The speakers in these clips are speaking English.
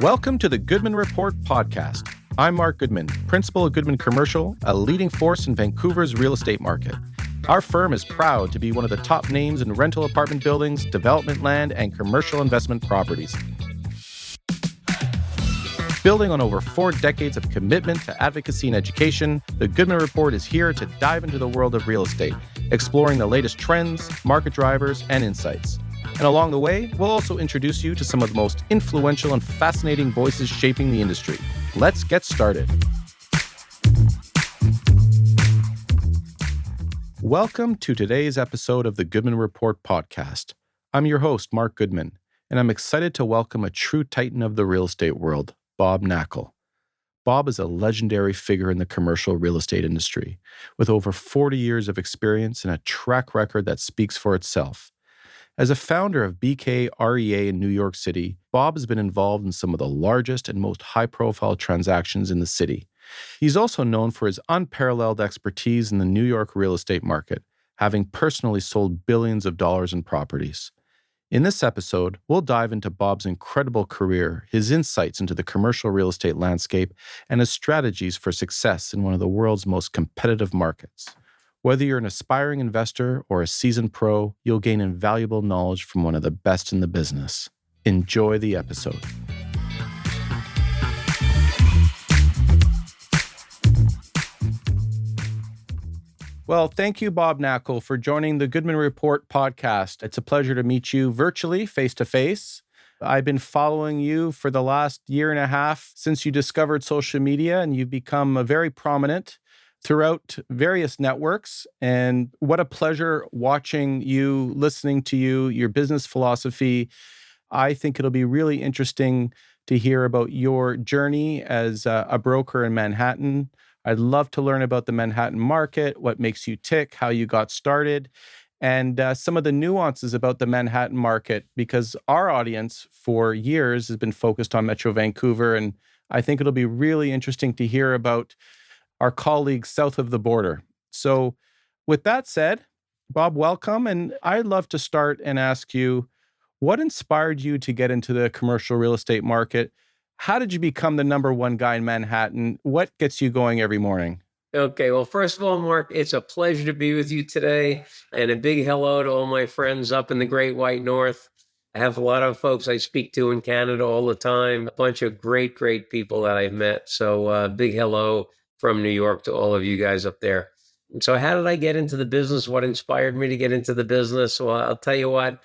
Welcome to the Goodman Report Podcast. I'm Mark Goodman, principal of Goodman Commercial, a leading force in Vancouver's real estate market. Our firm is proud to be one of the top names in rental apartment buildings, development land, and commercial investment properties. Building on over 4 decades of commitment to advocacy and education, the Goodman Report is here to dive into the world of real estate, exploring the latest trends, market drivers, and insights. And along the way, we'll also introduce you to some of the most influential and fascinating voices shaping the industry. Let's get started. Welcome to today's episode of the Goodman Report Podcast. I'm your host, Mark Goodman, and I'm excited to welcome a true titan of the real estate world, Bob Knakal. Bob is a legendary figure in the commercial real estate industry, with over 40 years of experience and a track record that speaks for itself. As a founder of BK REA in New York City, Bob has been involved in some of the largest and most high-profile transactions in the city. He's also known for his unparalleled expertise in the New York real estate market, having personally sold billions of dollars in properties. In this episode, we'll dive into Bob's incredible career, his insights into the commercial real estate landscape, and his strategies for success in one of the world's most competitive markets. Whether you're an aspiring investor or a seasoned pro, you'll gain invaluable knowledge from one of the best in the business. Enjoy the episode. Well, thank you, Bob Knakal, for joining the Goodman Report podcast. It's a pleasure to meet you virtually, face-to-face. I've been following you for the last year and a half since you discovered social media, and you've become very prominent throughout various networks. And what a pleasure watching you, listening to you, your business philosophy. I think it'll be really interesting to hear about your journey as a broker in Manhattan. I'd love to learn about the Manhattan market, what makes you tick, how you got started, and some of the nuances about the Manhattan market, because our audience for years has been focused on Metro Vancouver. And I think it'll be really interesting to hear about our colleagues south of the border. So with that said, Bob, welcome. And I'd love to start and ask you, what inspired you to get into the commercial real estate market? How did you become the number one guy in Manhattan? What gets you going every morning? Okay, well, first of all, Mark, it's a pleasure to be with you today. And a big hello to all my friends up in the Great White North. I have a lot of folks I speak to in Canada all the time, a bunch of great people that I've met. So big hello from New York to all of you guys up there. And so how did I get into the business? What inspired me to get into the business? Well, I'll tell you what,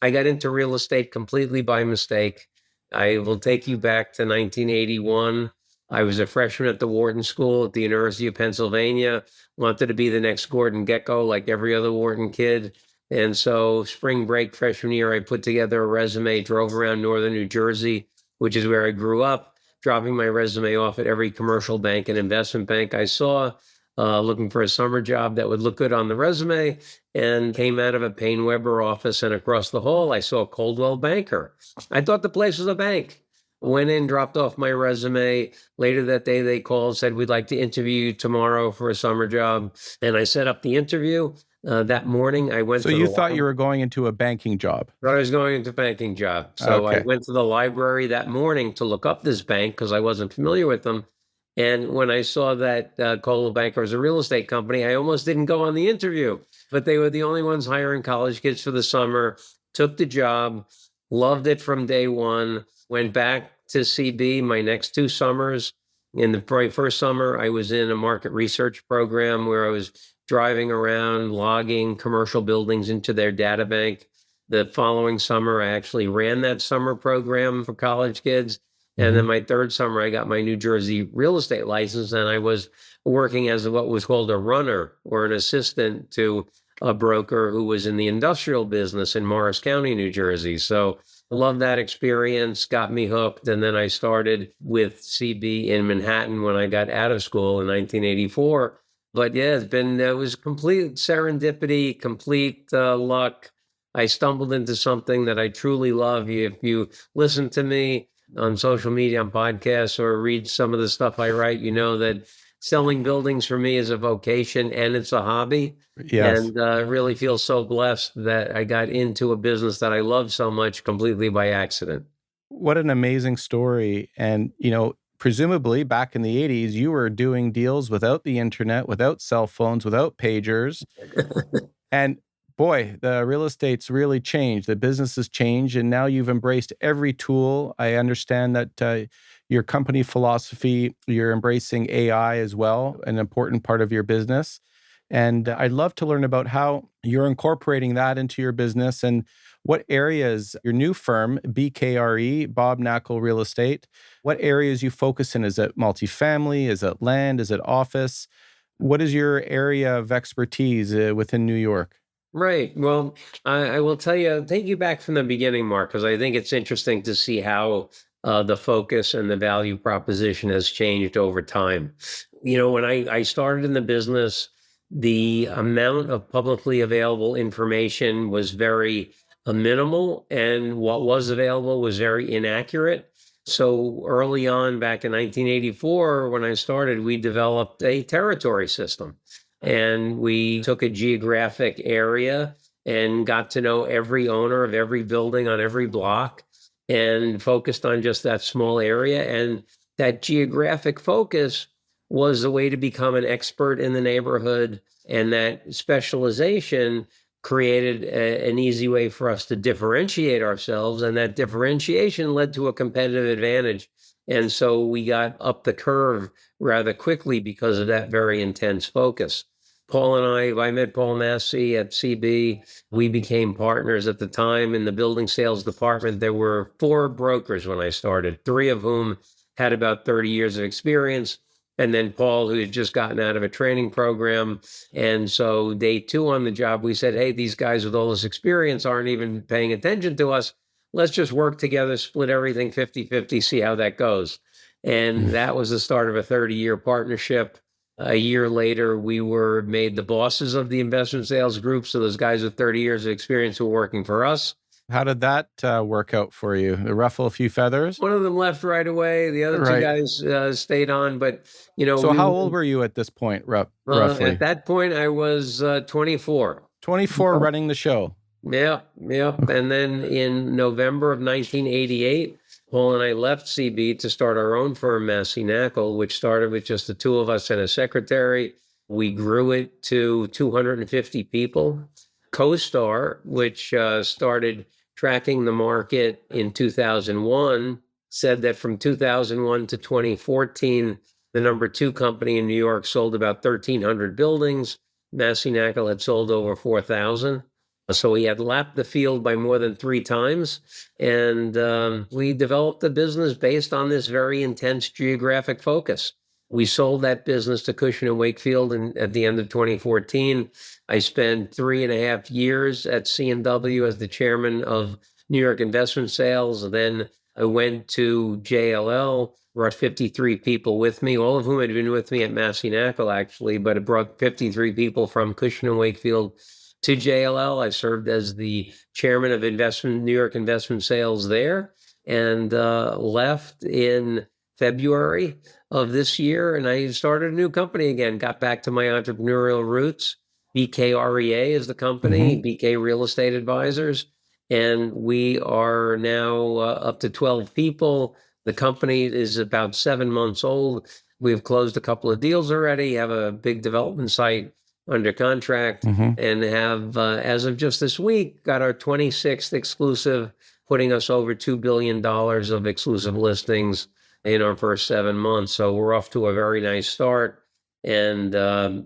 I got into real estate completely by mistake. I will take you back to 1981. I was a freshman at the Wharton School at the University of Pennsylvania, wanted to be the next Gordon Gekko like every other Wharton kid. And so spring break freshman year, I put together a resume, drove around northern New Jersey, which is where I grew up, dropping my resume off at every commercial bank and investment bank I saw, looking for a summer job that would look good on the resume, and came out of a Payne Weber office, and across the hall, I saw Coldwell Banker. I thought the place was a bank. Went in, dropped off my resume. Later that day, they called, said, we'd like to interview you tomorrow for a summer job. And I set up the interview. That morning, I went So to you thought you were going into a banking job? I was going into a banking job. So Okay. I went to the library that morning to look up this bank because I wasn't familiar with them. And when I saw that Coldwell Banker was a real estate company, I almost didn't go on the interview. But they were the only ones hiring college kids for the summer, took the job, loved it from day one, went back to CB my next 2 summers. In the very first summer, I was in a market research program where I was driving around, logging commercial buildings into their data bank. The following summer, I actually ran that summer program for college kids. And then my third summer, I got my New Jersey real estate license, and I was working as what was called a runner or an assistant to a broker who was in the industrial business in Morris County, New Jersey. So I loved that experience, got me hooked. And then I started with CB in Manhattan when I got out of school in 1984. But yeah, it was complete serendipity, complete luck. I stumbled into something that I truly love. If you listen to me on social media, on podcasts, or read some of the stuff I write, you know that selling buildings for me is a vocation and it's a hobby. Yes. And really feel so blessed that I got into a business that I love so much completely by accident. What an amazing story. And, presumably back in the 80s, you were doing deals without the internet, without cell phones, without pagers. And boy, the real estate's really changed. The business has changed, and now you've embraced every tool. I understand that your company philosophy, you're embracing AI as well, an important part of your business. And I'd love to learn about how you're incorporating that into your business and what areas your new firm, BKRE, Bob Knakal Real Estate, what areas you focus in. Is it multifamily? Is it land? Is it office? What is your area of expertise within New York? Right. Well, I will tell you, take you back from the beginning, Mark, because I think it's interesting to see how the focus and the value proposition has changed over time. When I started in the business, the amount of publicly available information was very minimal, and what was available was very inaccurate. So early on, back in 1984, when I started, we developed a territory system. And we took a geographic area and got to know every owner of every building on every block and focused on just that small area. And that geographic focus was a way to become an expert in the neighborhood. And that specialization created an easy way for us to differentiate ourselves. And that differentiation led to a competitive advantage. And so we got up the curve rather quickly because of that very intense focus. Paul and I met Paul Massey at CB. We became partners at the time in the building sales department. There were 4 brokers when I started, 3 of whom had about 30 years of experience. And then Paul, who had just gotten out of a training program. And so day 2 on the job, we said, hey, these guys with all this experience aren't even paying attention to us. Let's just work together, split everything 50-50, see how that goes. And that was the start of a 30-year partnership. A year later, we were made the bosses of the investment sales group. So those guys with 30 years of experience were working for us. How did that work out for you? Ruffle a few feathers? One of them left right away. The other 2 guys stayed on. But, So how old were you at this point, roughly? At that point, I was 24. 24 running the show. Yeah. And then in November of 1988, Paul and I left CB to start our own firm, Massey Knakal, which started with just the 2 of us and a secretary. We grew it to 250 people. CoStar, which started tracking the market in 2001, said that from 2001 to 2014, the number 2 company in New York sold about 1,300 buildings. Massey Knakal had sold over 4,000. So he had lapped the field by more than 3 times. And we developed the business based on this very intense geographic focus. We sold that business to Cushman & Wakefield at the end of 2014. I spent 3.5 years at C&W as the chairman of New York Investment Sales. Then I went to JLL, brought 53 people with me, all of whom had been with me at Massey Knakal, actually, but it brought 53 people from Cushman & Wakefield to JLL. I served as the chairman of New York Investment Sales there, and left in February of this year. And I started a new company again, got back to my entrepreneurial roots. BKREA is the company, BK Real Estate Advisors. And we are now up to 12 people. The company is about 7 months old. We've closed a couple of deals already, have a big development site under contract, and have, as of just this week, got our 26th exclusive, putting us over $2 billion of exclusive listings in our first 7 months. So we're off to a very nice start, and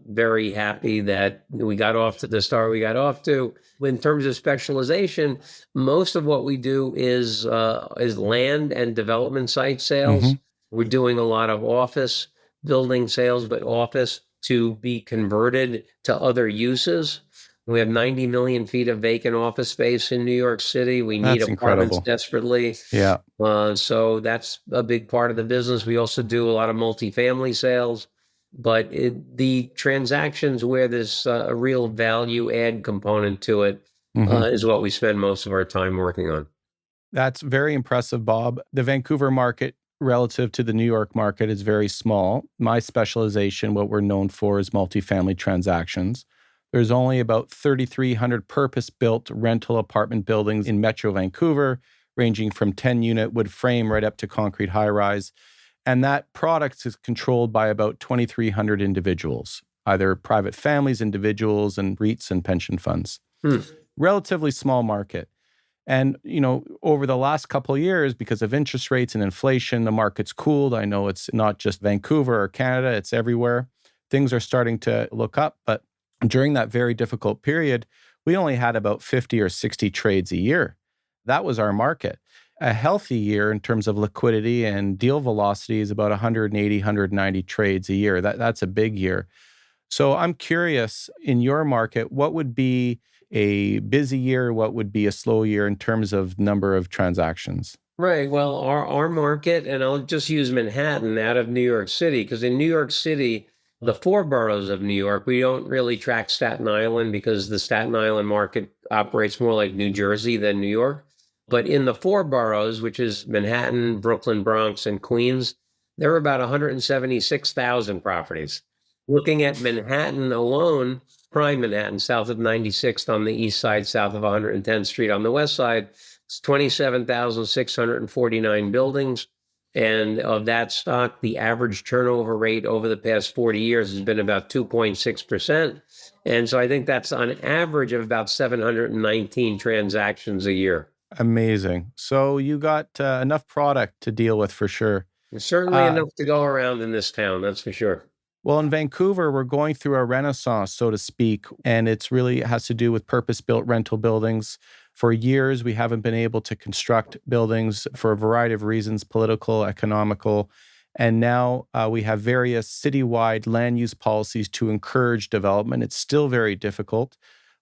very happy that we got off to the start we got off to. In terms of specialization, most of what we do is land and development site sales. We're doing a lot of office building sales, but office to be converted to other uses. We have 90 million feet of vacant office space in New York City. We need apartments desperately. Yeah. So that's a big part of the business. We also do a lot of multifamily sales, but the transactions where there's a real value add component to it is what we spend most of our time working on. That's very impressive, Bob. The Vancouver market relative to the New York market is very small. My specialization, what we're known for, is multifamily transactions. There's only about 3,300 purpose-built rental apartment buildings in Metro Vancouver, ranging from 10-unit wood frame right up to concrete high-rise. And that product is controlled by about 2,300 individuals, either private families, individuals, and REITs and pension funds. Relatively small market. And, over the last couple of years, because of interest rates and inflation, the market's cooled. I know it's not just Vancouver or Canada, it's everywhere. Things are starting to look up. But during that very difficult period, we only had about 50 or 60 trades a year. That was our market. A healthy year in terms of liquidity and deal velocity is about 180, 190 trades a year. That's a big year. So I'm curious, in your market, what would be a busy year? What would be a slow year in terms of number of transactions? Right. Well, our market, and I'll just use Manhattan out of New York City, because in New York City, the four boroughs of New York, we don't really track Staten Island because the Staten Island market operates more like New Jersey than New York. But in the four boroughs, which is Manhattan, Brooklyn, Bronx, and Queens, there are about 176,000 properties. Looking at Manhattan alone, prime Manhattan, south of 96th on the east side, south of 110th Street on the west side, it's 27,649 buildings. And of that stock, the average turnover rate over the past 40 years has been about 2.6%. And so I think that's on average of about 719 transactions a year. Amazing. So you got enough product to deal with for sure. There's certainly enough to go around in this town, that's for sure. Well, in Vancouver, we're going through a renaissance, so to speak, and it has to do with purpose-built rental buildings. For years, we haven't been able to construct buildings for a variety of reasons, political, economical, and now we have various citywide land use policies to encourage development. It's still very difficult,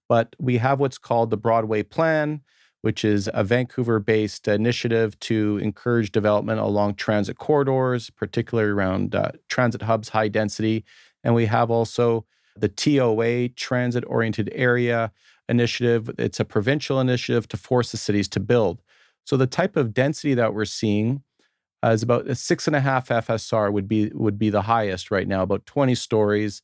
but we have what's called the Broadway Plan, which is a Vancouver-based initiative to encourage development along transit corridors, particularly around transit hubs, high density. And we have also the TOA, Transit-Oriented Area Initiative. It's a provincial initiative to force the cities to build. So the type of density that we're seeing is about a 6.5 FSR would be the highest right now, about 20 stories.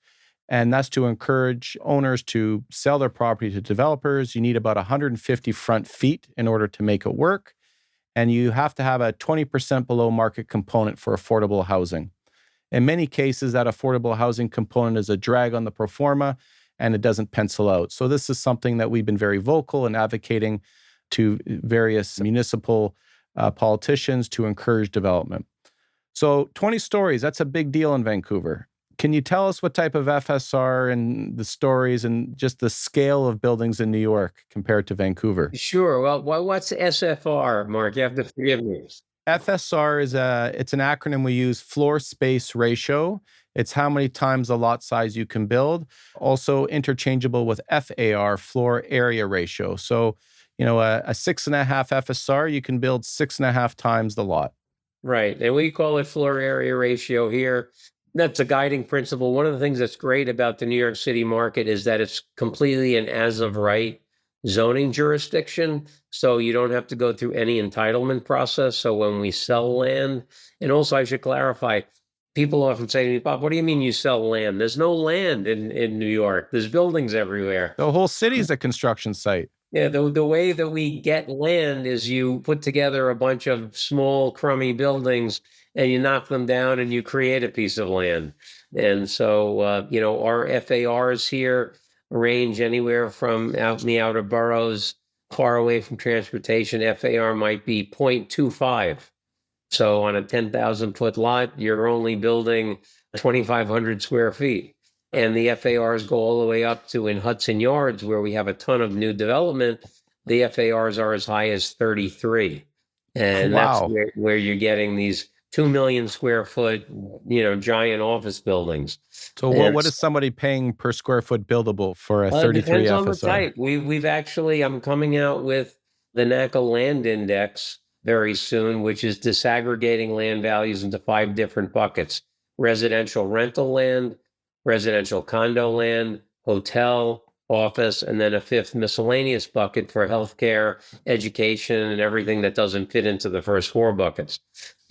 And that's to encourage owners to sell their property to developers. You need about 150 front feet in order to make it work. And you have to have a 20% below market component for affordable housing. In many cases, that affordable housing component is a drag on the pro forma and it doesn't pencil out. So this is something that we've been very vocal in advocating to various municipal politicians to encourage development. So 20 stories, that's a big deal in Vancouver. Can you tell us what type of FSR and the stories and just the scale of buildings in New York compared to Vancouver? Sure. Well, what's SFR, Mark? You have to forgive me. FSR it's an acronym we use, floor space ratio. It's how many times the lot size you can build. Also interchangeable with FAR, floor area ratio. So, a 6.5 FSR, you can build 6.5 times the lot. Right. And we call it floor area ratio here. That's a guiding principle. One of the things that's great about the New York City market is that it's completely an as-of-right zoning jurisdiction. So you don't have to go through any entitlement process. So when we sell land, and also I should clarify, people often say to me, Bob, what do you mean you sell land? There's no land in New York. There's buildings everywhere. The whole city is a construction site. Yeah, the way that we get land is you put together a bunch of small, crummy buildings and you knock them down and you create a piece of land. And so, our FARs here range anywhere from out in the outer boroughs, far away from transportation. FAR might be 0.25. So on a 10,000 foot lot, you're only building 2,500 square feet. And the FARs go all the way up to in Hudson Yards, where we have a ton of new development. The FARs are as high as 33. And wow. That's where you're getting these 2 million square foot, giant office buildings. So what is somebody paying per square foot buildable for a 33 depends FSR? On the type. We've actually, I'm coming out with the Knakal Land Index very soon, which is disaggregating land values into 5 different buckets: residential rental land, residential condo land, hotel, office, and then a 5th miscellaneous bucket for healthcare, education, and everything that doesn't fit into the first 4 buckets.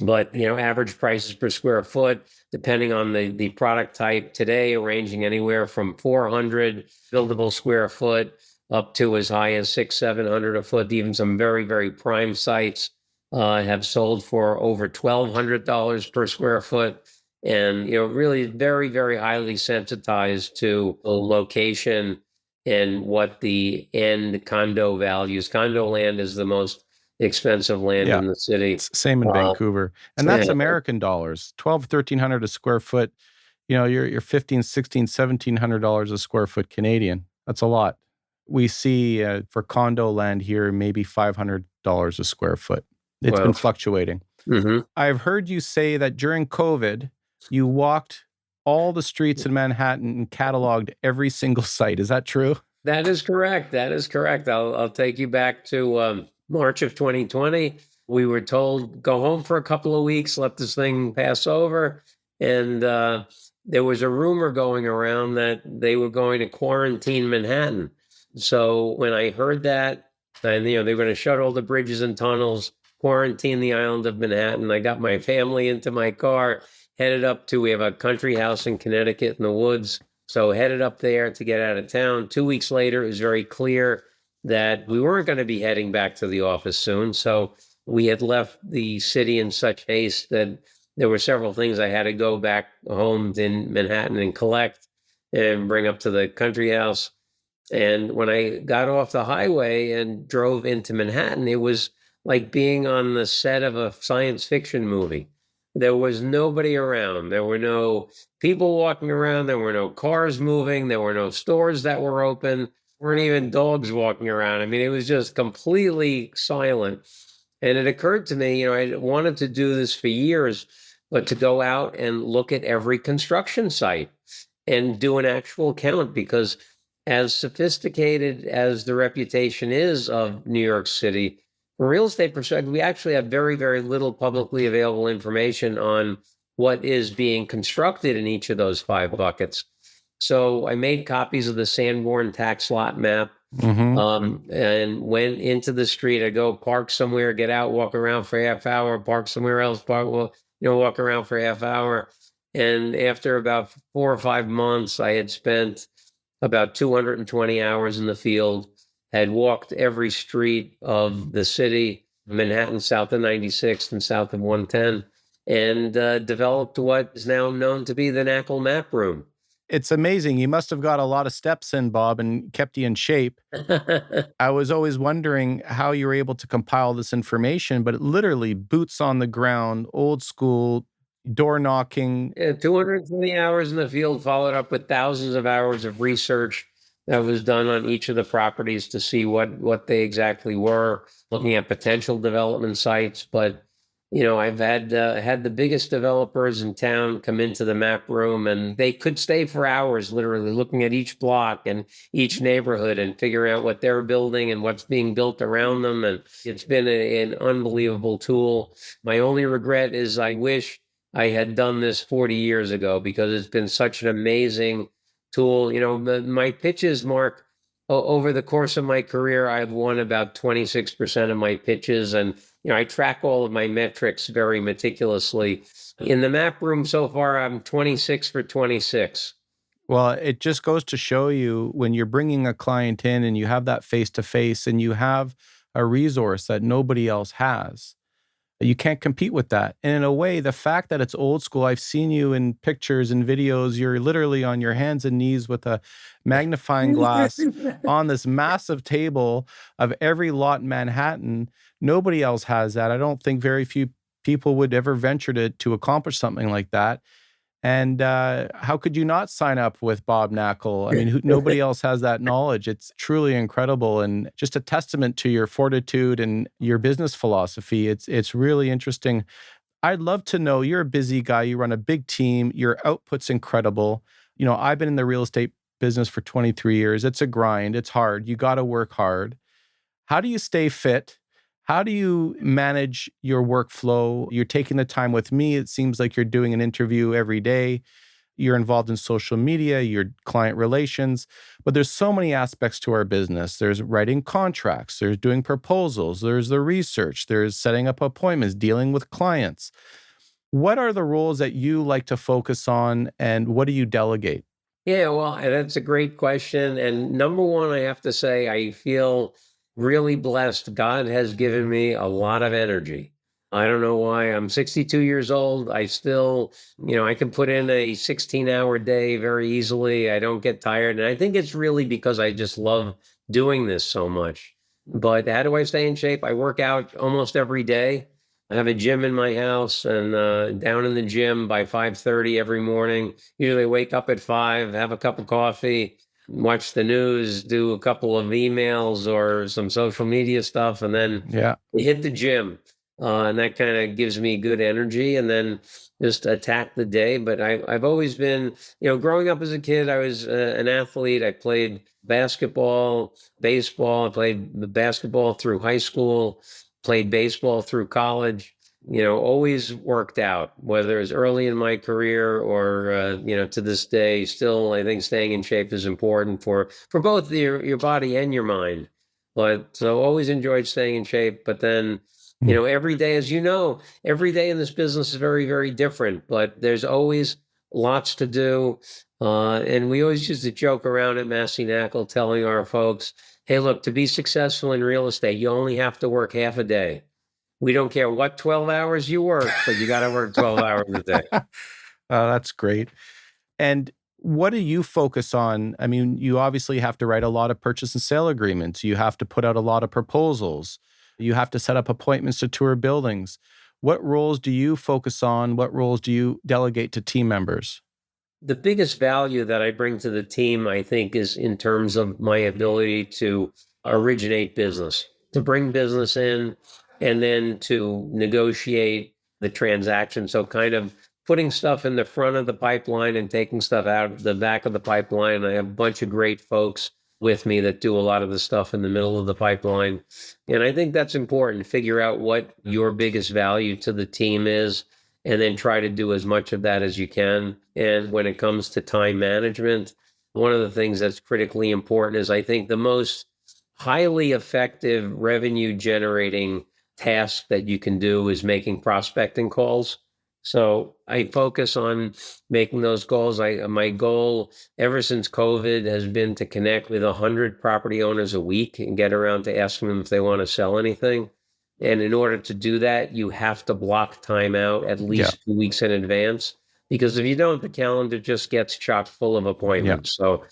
But, average prices per square foot, depending on the product type today, ranging anywhere from 400 buildable square foot up to as high as 600-700 a foot. Even some very, very prime sites have sold for over $1,200 per square foot. And, really very, very highly sensitized to the location and what the end condo values. Condo land is the most expensive land Yeah. in the city. Same in Vancouver. And that's Yeah. American dollars, 1,200, 1,300 a square foot. You're 15, 16, $1,700 a square foot Canadian. That's a lot. We see for condo land here, maybe $500 a square foot. It's Wow. been fluctuating. Mm-hmm. I've heard you say that during COVID, you walked all the streets in Manhattan and cataloged every single site. Is that true? That is correct. That is correct. I'll take you back to March of 2020. We were told, go home for a couple of weeks, let this thing pass over. And there was a rumor going around that they were going to quarantine Manhattan. So when I heard that, and they were going to shut all the bridges and tunnels, quarantine the island of Manhattan, I got my family into my car, headed up to, we have a country house in Connecticut in the woods. So headed up there to get out of town. 2 weeks later, it was very clear that we weren't going to be heading back to the office soon. So we had left the city in such haste that there were several things I had to go back home in Manhattan and collect and bring up to the country house. And when I got off the highway and drove into Manhattan, it was like being on the set of a science fiction movie. There was nobody around. There were no people walking around. There were no cars moving. There were no stores that were open. There weren't even dogs walking around. I mean, it was just completely silent. And it occurred to me, I wanted to do this for years, but to go out and look at every construction site and do an actual count, because as sophisticated as the reputation is of New York City, from a real estate perspective, we actually have very, very little publicly available information on what is being constructed in each of those 5 buckets. So I made copies of the Sanborn tax lot map, and went into the street. I go park somewhere, get out, walk around for a half hour, park somewhere else, walk around for a half hour. And after about 4 or 5 months, I had spent about 220 hours in the field, had walked every street of the city, Manhattan, south of 96th and south of 110, and developed what is now known to be the Knakal Map Room. It's amazing. You must have got a lot of steps in, Bob, and kept you in shape. I was always wondering how you were able to compile this information, but it literally boots on the ground, old school, door knocking. Yeah, 220 hours in the field, followed up with thousands of hours of research that was done on each of the properties to see what they exactly were, looking at potential development sites. But I've had the biggest developers in town come into the map room, and they could stay for hours, literally looking at each block and each neighborhood and figuring out what they're building and what's being built around them. And it's been an unbelievable tool. My only regret is I wish I had done this 40 years ago, because it's been such an amazing tool. My pitches, Mark, over the course of my career, I've won about 26% of my pitches. And, I track all of my metrics very meticulously. In the map room so far, I'm 26 for 26. Well, it just goes to show you, when you're bringing a client in and you have that face-to-face and you have a resource that nobody else has, you can't compete with that. And in a way, the fact that it's old school, I've seen you in pictures and videos, you're literally on your hands and knees with a magnifying glass on this massive table of every lot in Manhattan. Nobody else has that. I don't think very few people would ever venture to accomplish something like that. And how could you not sign up with Bob Knakal? I mean, nobody else has that knowledge. It's truly incredible, and just a testament to your fortitude and your business philosophy. It's really interesting. I'd love to know, you're a busy guy. You run a big team. Your output's incredible. I've been in the real estate business for 23 years. It's a grind. It's hard. You got to work hard. How do you stay fit? How do you manage your workflow? You're taking the time with me. It seems like you're doing an interview every day. You're involved in social media, your client relations, but there's so many aspects to our business. There's writing contracts, there's doing proposals, there's the research, there's setting up appointments, dealing with clients. What are the roles that you like to focus on, and what do you delegate? Yeah, well, that's a great question. And number one, I have to say, I feel really blessed. God has given me a lot of energy. I don't know why. I'm 62 years old. I still, I can put in a 16-hour day very easily. I don't get tired. And I think it's really because I just love doing this so much. But how do I stay in shape? I work out almost every day. I have a gym in my house and down in the gym by 5:30 every morning. Usually wake up at 5, have a cup of coffee, watch the news, do a couple of emails or some social media stuff, and then Yeah. hit the gym. And that kind of gives me good energy and then just attack the day. But I've always been, growing up as a kid, I was an athlete. I played basketball, baseball. I played basketball through high school, played baseball through college, always worked out, whether it was early in my career or, to this day, still, I think staying in shape is important for both your body and your mind. But so always enjoyed staying in shape. But then, every day, as you know, every day in this business is very, very different, but there's always lots to do. And we always used to joke around at Massey Knackle telling our folks, hey, look, to be successful in real estate, you only have to work half a day. We don't care what 12 hours you work, but you got to work 12 hours a day. That's great. And what do you focus on? I mean, you obviously have to write a lot of purchase and sale agreements. You have to put out a lot of proposals. You have to set up appointments to tour buildings. What roles do you focus on? What roles do you delegate to team members? The biggest value that I bring to the team, I think, is in terms of my ability to originate business, to bring business in, and then to negotiate the transaction. So, kind of putting stuff in the front of the pipeline and taking stuff out of the back of the pipeline. I have a bunch of great folks with me that do a lot of the stuff in the middle of the pipeline. And I think that's important. Figure out what your biggest value to the team is and then try to do as much of that as you can. And when it comes to time management, one of the things that's critically important is I think the most highly effective revenue generating task that you can do is making prospecting calls. So I focus on making those calls. My goal ever since COVID has been to connect with 100 property owners a week and get around to asking them if they want to sell anything. And in order to do that, you have to block time out at Yeah. least 2 weeks in advance, because if you don't, the calendar just gets chock full of Yeah. appointments. So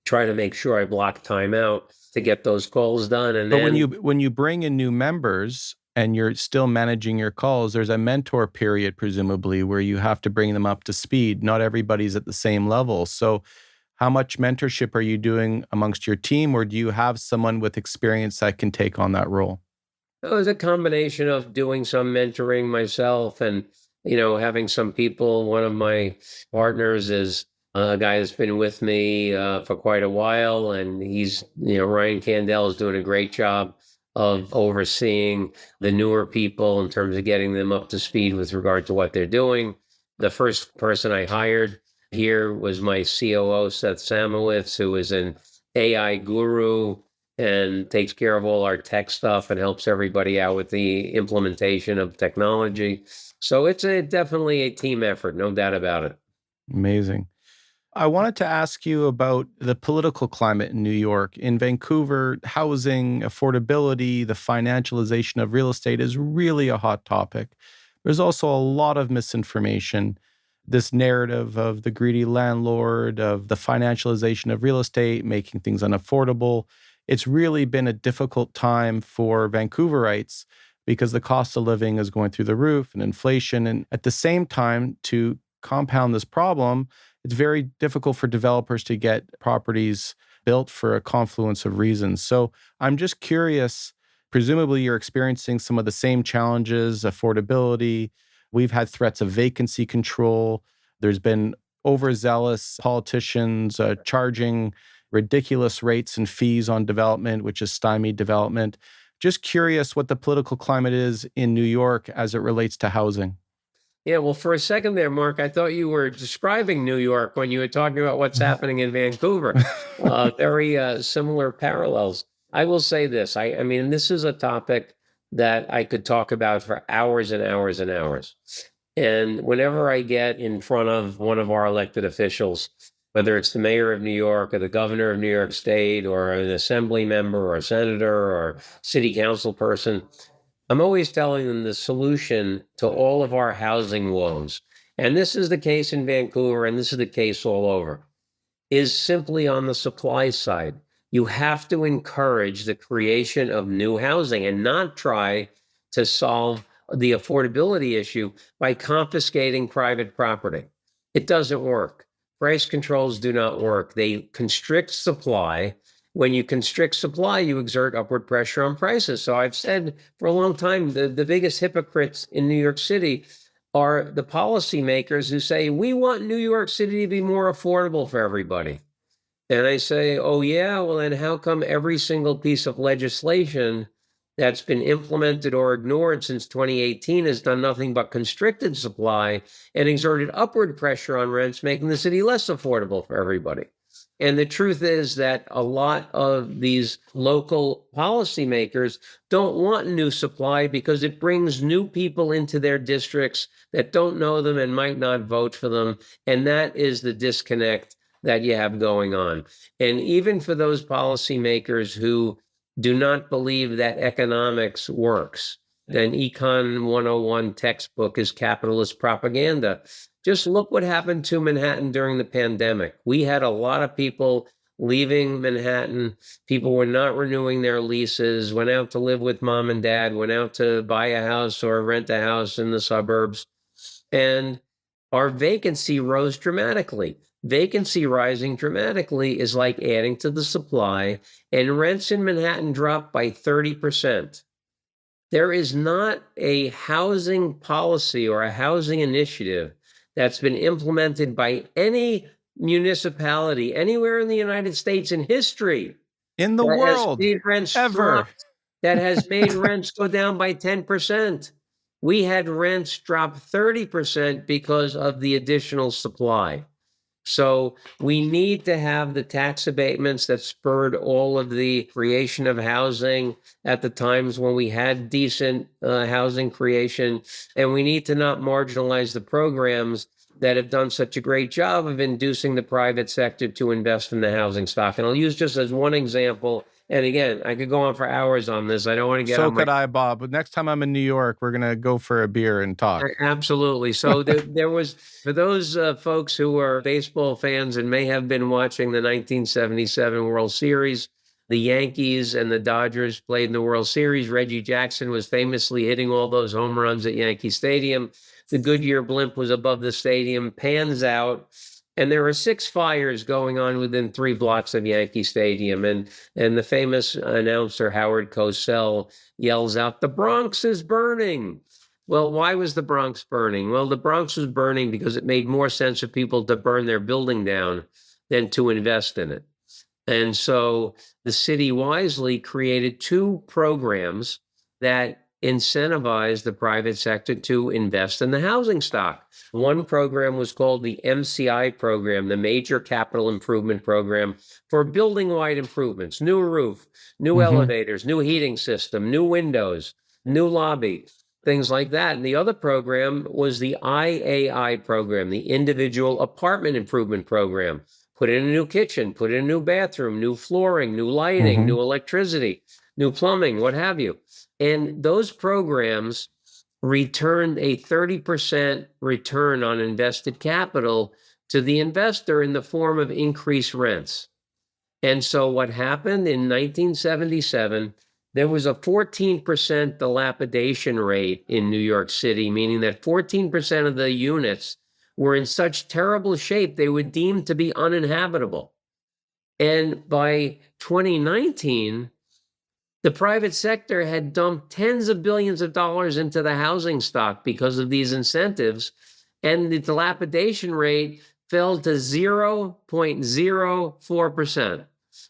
try to make sure I block time out to get those calls done. And But when then, you bring in new members and you're still managing your calls, there's a mentor period presumably where you have to bring them up to speed. Not everybody's at the same level. So how much mentorship are you doing amongst your team, or do you have someone with experience that can take on that role? it was a combination of doing some mentoring myself and, having some people. One of my partners is a guy that's been with me for quite a while, and he's, Ryan Candell is doing a great job of overseeing the newer people in terms of getting them up to speed with regard to what they're doing. The first person I hired here was my COO, Seth Samowitz, who is an AI guru and takes care of all our tech stuff and helps everybody out with the implementation of technology. So it's definitely a team effort, no doubt about it. Amazing. I wanted to ask you about the political climate in New York. In Vancouver, housing, affordability, the financialization of real estate is really a hot topic. There's also a lot of misinformation. This narrative of the greedy landlord, of the financialization of real estate, making things unaffordable. It's really been a difficult time for Vancouverites because the cost of living is going through the roof and inflation. And at the same time, to compound this problem, it's very difficult for developers to get properties built for a confluence of reasons. So I'm just curious, presumably you're experiencing some of the same challenges, affordability. We've had threats of vacancy control. There's been overzealous politicians charging ridiculous rates and fees on development, which has stymied development. Just curious what the political climate is in New York as it relates to housing. Yeah, well, for a second there, Mark, I thought you were describing New York when you were talking about what's happening in Vancouver. Very similar parallels. I will say this. I mean, this is a topic that I could talk about for hours and hours and hours. And whenever I get in front of one of our elected officials, whether it's the mayor of New York or the governor of New York State or an assembly member or a senator or city council person, I'm always telling them the solution to all of our housing woes, and this is the case in Vancouver and this is the case all over, is simply on the supply side. You have to encourage the creation of new housing and not try to solve the affordability issue by confiscating private property. It doesn't work. Price controls do not work. They constrict supply. When you constrict supply, you exert upward pressure on prices. So I've said for a long time, the biggest hypocrites in New York City are the policymakers who say, we want New York City to be more affordable for everybody. And I say, oh, yeah, well, then how come every single piece of legislation that's been implemented or ignored since 2018 has done nothing but constricted supply and exerted upward pressure on rents, making the city less affordable for everybody? And the truth is that a lot of these local policymakers don't want new supply because it brings new people into their districts that don't know them and might not vote for them. And that is the disconnect that you have going on. And even for those policymakers who do not believe that economics works, then Econ 101 textbook is capitalist propaganda. Just look what happened to Manhattan during the pandemic. We had a lot of people leaving Manhattan. People were not renewing their leases, went out to live with mom and dad, went out to buy a house or rent a house in the suburbs. And our vacancy rose dramatically. Vacancy rising dramatically is like adding to the supply, and rents in Manhattan dropped by 30%. There is not a housing policy or a housing initiative that's been implemented by any municipality anywhere in the United States in history In the that has world, made rents ever. drop, that has made rents go down by 10%. We had rents drop 30% because of the additional supply. So we need to have the tax abatements that spurred all of the creation of housing at the times when we had decent housing creation. And we need to not marginalize the programs that have done such a great job of inducing the private sector to invest in the housing stock. And I'll use just as one example. And again, I could go on for hours on this. I don't want to get So on my... could I, Bob. But next time I'm in New York, we're going to go for a beer and talk. Absolutely. So there was, for those folks who are baseball fans and may have been watching the 1977 World Series, the Yankees and the Dodgers played in the World Series. Reggie Jackson was famously hitting all those home runs at Yankee Stadium. The Goodyear blimp was above the stadium, pans out, and there are 6 fires going on within 3 blocks of Yankee Stadium. And the famous announcer, Howard Cosell, yells out, "The Bronx is burning." Well, why was the Bronx burning? Well, the Bronx was burning because it made more sense for people to burn their building down than to invest in it. And so the city wisely created 2 programs that incentivize the private sector to invest in the housing stock. One program was called the MCI program, the Major Capital Improvement Program, for building-wide improvements, new roof, new elevators, new heating system, new windows, new lobby, things like that. And the other program was the IAI program, the Individual Apartment Improvement Program. Put in a new kitchen, put in a new bathroom, new flooring, new lighting, new electricity, new plumbing, what have you. And those programs returned a 30% return on invested capital to the investor in the form of increased rents. And so what happened in 1977, there was a 14% dilapidation rate in New York City, meaning that 14% of the units were in such terrible shape they were deemed to be uninhabitable. And by 2019, the private sector had dumped tens of billions of dollars into the housing stock because of these incentives, and the dilapidation rate fell to 0.04%.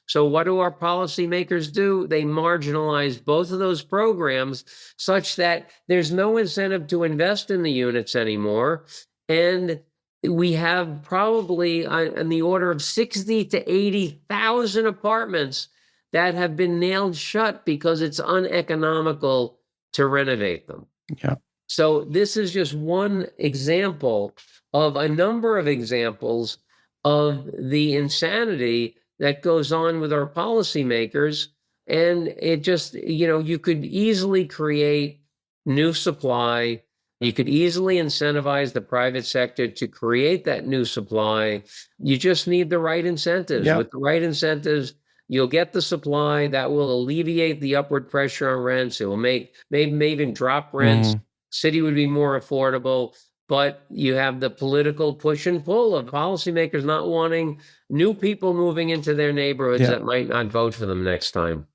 So what do our policymakers do? They marginalize both of those programs such that there's no incentive to invest in the units anymore. And we have probably in the order of 60 to 80,000 apartments that have been nailed shut because it's uneconomical to renovate them. Yeah. So this is just one example of a number of examples of the insanity that goes on with our policymakers. And it just, you could easily create new supply. You could easily incentivize the private sector to create that new supply. You just need the right incentives. Yeah. With the right incentives, you'll get the supply that will alleviate the upward pressure on rents. It will maybe even drop rents. Mhm. City would be more affordable. But you have the political push and pull of policymakers not wanting new people moving into their neighborhoods Yeah. that might not vote for them next time.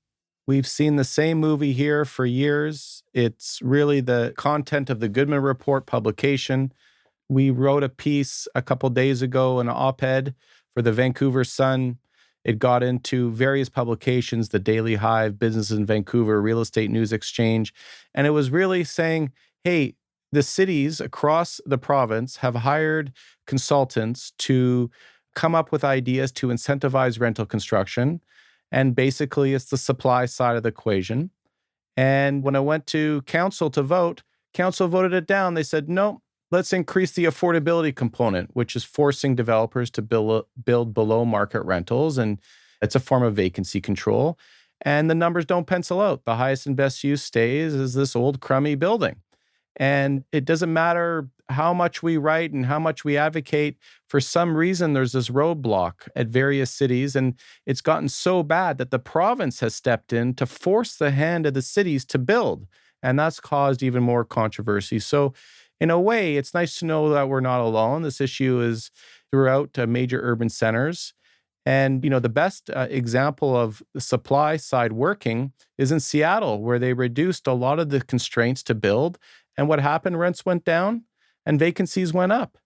We've seen the same movie here for years. It's really the content of the Goodman Report publication. We wrote a piece a couple days ago, an op-ed for the Vancouver Sun. It got into various publications, the Daily Hive, Business in Vancouver, Real Estate News Exchange. And it was really saying, hey, the cities across the province have hired consultants to come up with ideas to incentivize rental construction. And basically, it's the supply side of the equation. And when I went to council to vote, council voted it down. They said, no, let's increase the affordability component, which is forcing developers to build below market rentals. And it's a form of vacancy control. And the numbers don't pencil out. The highest and best use stays is this old crummy building. And it doesn't matter how much we write and how much we advocate. For some reason, there's this roadblock at various cities. And it's gotten so bad that the province has stepped in to force the hand of the cities to build. And that's caused even more controversy. So in a way, it's nice to know that we're not alone. This issue is throughout major urban centers. And, the best example of the supply side working is in Seattle, where they reduced a lot of the constraints to build. And what happened? Rents went down and vacancies went up.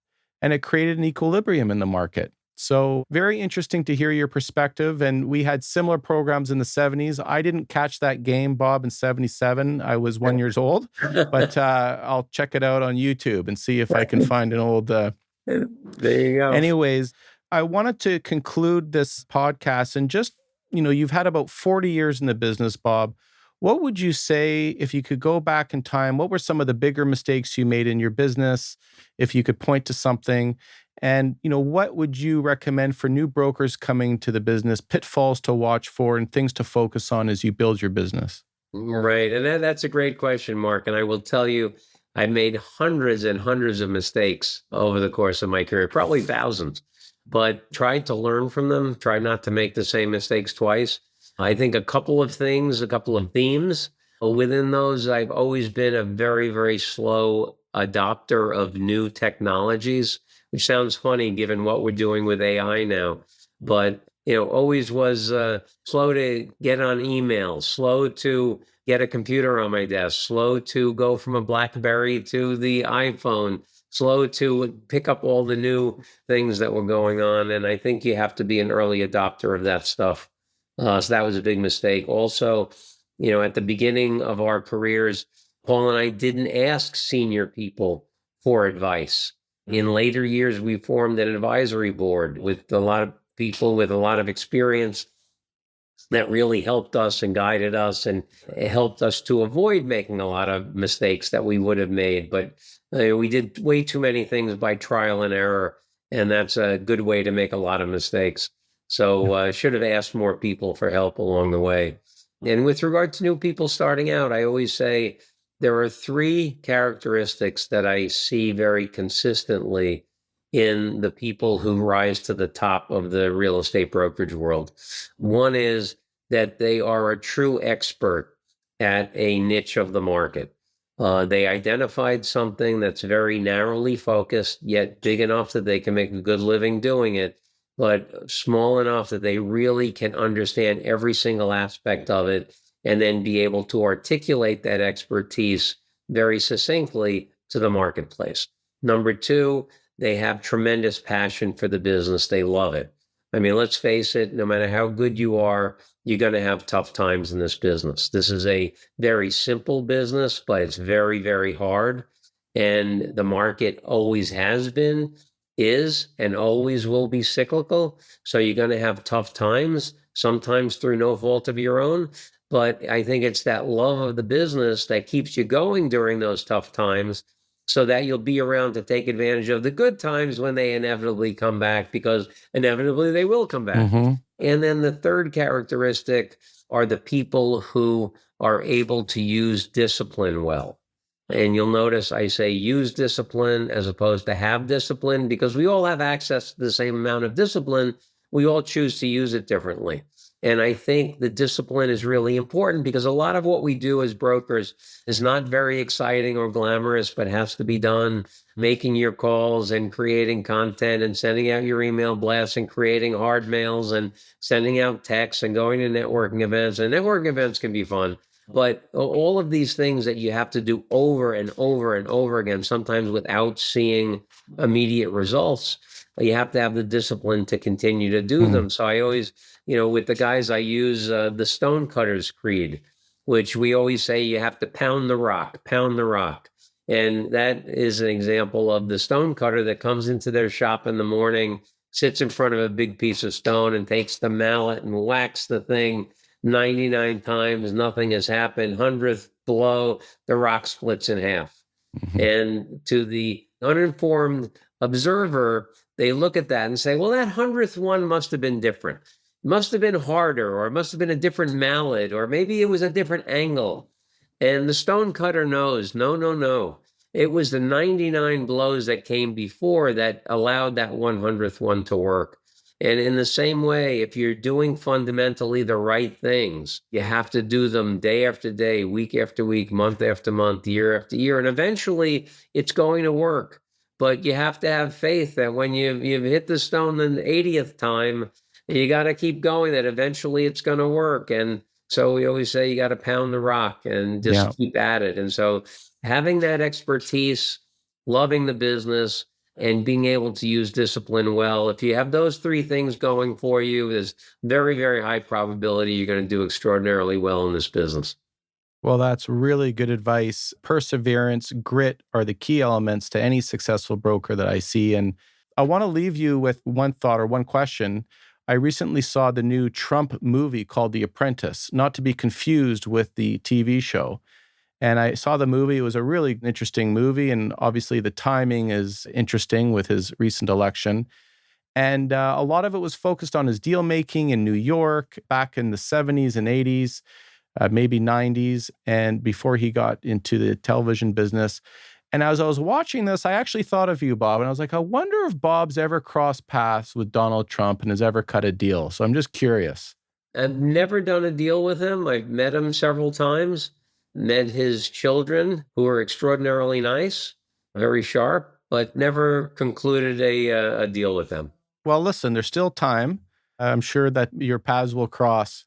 And it created an equilibrium in the market. So very interesting to hear your perspective. And we had similar programs in the 70s. I didn't catch that game, Bob, in 77. I was 1 year old. But I'll check it out on YouTube and see if I can find an old... There you go. Anyways, I wanted to conclude this podcast and just, you've had about 40 years in the business, Bob. What would you say if you could go back in time? What were some of the bigger mistakes you made in your business? If you could point to something, and, what would you recommend for new brokers coming to the business, pitfalls to watch for and things to focus on as you build your business? Right. And that's a great question, Mark. And I will tell you, I made hundreds and hundreds of mistakes over the course of my career, probably thousands, but tried to learn from them, tried not to make the same mistakes twice. I think a couple of things, a couple of themes within those, I've always been a very, very slow adopter of new technologies, which sounds funny given what we're doing with AI now. But, always was slow to get on email, slow to get a computer on my desk, slow to go from a BlackBerry to the iPhone, slow to pick up all the new things that were going on. And I think you have to be an early adopter of that stuff. So that was a big mistake. Also, at the beginning of our careers, Paul and I didn't ask senior people for advice. In later years, we formed an advisory board with a lot of people with a lot of experience that really helped us and guided us and helped us to avoid making a lot of mistakes that we would have made. But we did way too many things by trial and error, and that's a good way to make a lot of mistakes. So should have asked more people for help along the way. And with regard to new people starting out, I always say there are three characteristics that I see very consistently in the people who rise to the top of the real estate brokerage world. One is that they are a true expert at a niche of the market. They identified something that's very narrowly focused, yet big enough that they can make a good living doing it, but small enough that they really can understand every single aspect of it and then be able to articulate that expertise very succinctly to the marketplace. Number two, they have tremendous passion for the business. They love it. I mean, let's face it, no matter how good you are, you're going to have tough times in this business. This is a very simple business, but it's very, very hard. And the market always has been, is, and always will be cyclical. So you're going to have tough times, sometimes through no fault of your own. But I think it's that love of the business that keeps you going during those tough times. so that you'll be around to take advantage of the good times when they inevitably come back, because inevitably they will come back. Mm-hmm. And then the third characteristic are the people who are able to use discipline well. And you'll notice I say use discipline as opposed to have discipline, because we all have access to the same amount of discipline. We all choose to use it differently. And I think the discipline is really important, because a lot of what we do as brokers is not very exciting or glamorous, but has to be done. Making your calls and creating content and sending out your email blasts and creating hard mails and sending out texts and going to networking events. And networking events can be fun. But all of these things that you have to do over and over and over again, sometimes without seeing immediate results, you have to have the discipline to continue to do them. So I always, with the guys, I use the Stonecutters Creed, which we always say you have to pound the rock, pound the rock. And that is an example of the stonecutter that comes into their shop in the morning, sits in front of a big piece of stone and takes the mallet and whacks the thing 99 times, nothing has happened. 100th blow, the rock splits in half. And to the uninformed observer, they look at that and say, well, that 100th one must have been different. It must have been harder, or it must have been a different mallet, or maybe it was a different angle. And the stonecutter knows, no. It was the 99 blows that came before that allowed that 100th one to work. And in the same way, if you're doing fundamentally the right things, you have to do them day after day, week after week, month after month, year after year. And eventually it's going to work. But you have to have faith that when you've hit the stone the 80th time, you got to keep going, that eventually it's going to work. And so we always say you got to pound the rock and just keep at it. And so having that expertise, loving the business, and being able to use discipline well, if you have those three things going for you, there's very, very high probability you're going to do extraordinarily well in this business. Well, that's really good advice. Perseverance, grit are the key elements to any successful broker that I see. And I want to leave you with one thought or one question. I recently saw the new Trump movie called The Apprentice, not to be confused with the TV show. And I saw the movie. It was a really interesting movie. And obviously the timing is interesting with his recent election. And a lot of it was focused on his deal making in New York back in the 70s and 80s, maybe 90s, and before he got into the television business. And as I was watching this, I actually thought of you, Bob. And I was like, I wonder if Bob's ever crossed paths with Donald Trump and has ever cut a deal. So I'm just curious. I've never done a deal with him. I've met him several times. Met his children, who are extraordinarily nice, very sharp, but never concluded a deal with them. Well, listen, there's still time. I'm sure that your paths will cross.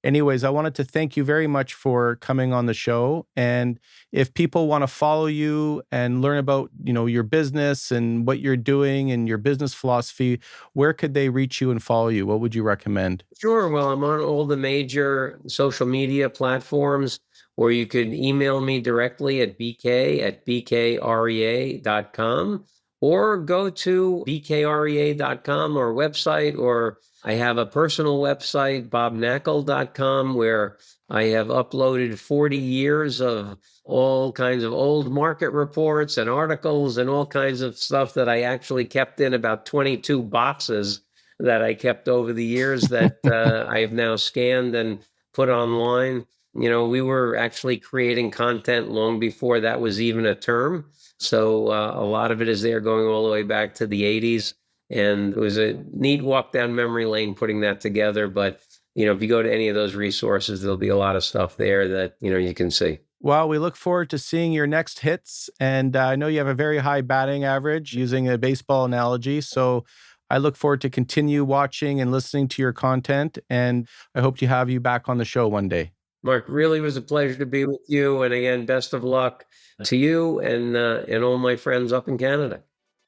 Anyways, I wanted to thank you very much for coming on the show. And if people want to follow you and learn about, your business and what you're doing and your business philosophy, where could they reach you and follow you? What would you recommend? Sure. Well, I'm on all the major social media platforms, or you could email me directly at bk@bkrea.com, or go to bkrea.com or website, or I have a personal website, bobknakal.com, where I have uploaded 40 years of all kinds of old market reports and articles and all kinds of stuff that I actually kept in about 22 boxes that I kept over the years that I have now scanned and put online. We were actually creating content long before that was even a term. So a lot of it is there going all the way back to the 80s. And it was a neat walk down memory lane putting that together. But, if you go to any of those resources, there'll be a lot of stuff there that, you can see. Well, we look forward to seeing your next hits. And I know you have a very high batting average, using a baseball analogy. So I look forward to continue watching and listening to your content. And I hope to have you back on the show one day. Mark, really was a pleasure to be with you. And again, best of luck to you and all my friends up in Canada.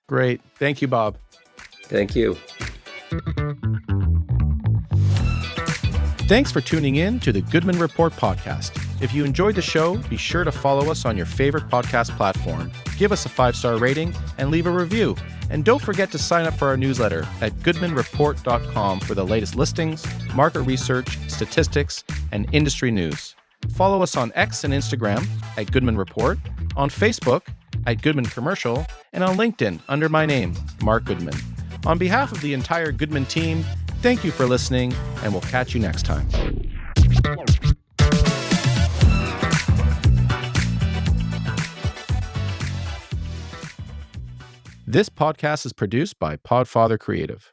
Great. Thank you, Bob. Thank you. Thanks for tuning in to the Goodman Report Podcast. If you enjoyed the show, be sure to follow us on your favorite podcast platform, give us a 5-star rating, and leave a review. And don't forget to sign up for our newsletter at goodmanreport.com for the latest listings, market research, statistics, and industry news. Follow us on X and Instagram at Goodman Report, on Facebook at Goodman Commercial, and on LinkedIn under my name, Mark Goodman. On behalf of the entire Goodman team, thank you for listening, and we'll catch you next time. This podcast is produced by Podfather Creative.